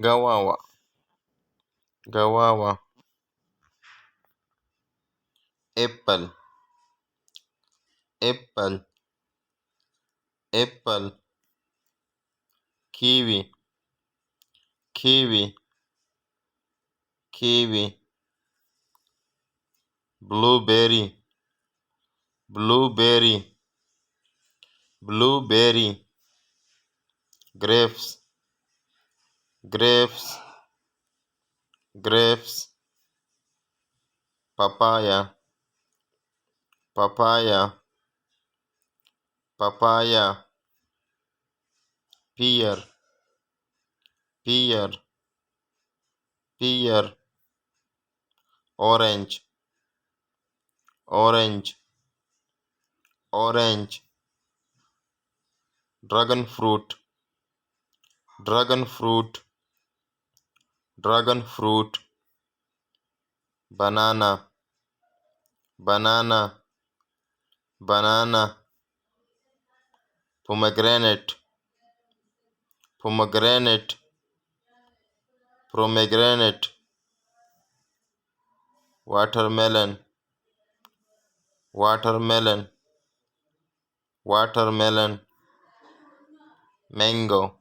guava, guava, apple, apple, apple, kiwi, kiwi, kiwi, blueberry, blueberry, blueberry, grapes, grapes, grapes, papaya, papaya, papaya, pear, pear, pear, orange, orange, orange, dragon fruit, dragon fruit, dragon fruit, banana, banana, banana, pomegranate, pomegranate, pomegranate, watermelon, watermelon, watermelon, mango,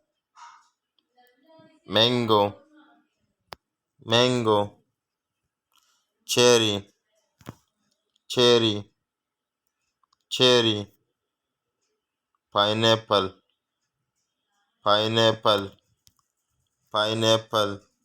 mango, mango, cherry, cherry, cherry, pineapple, pineapple, pineapple,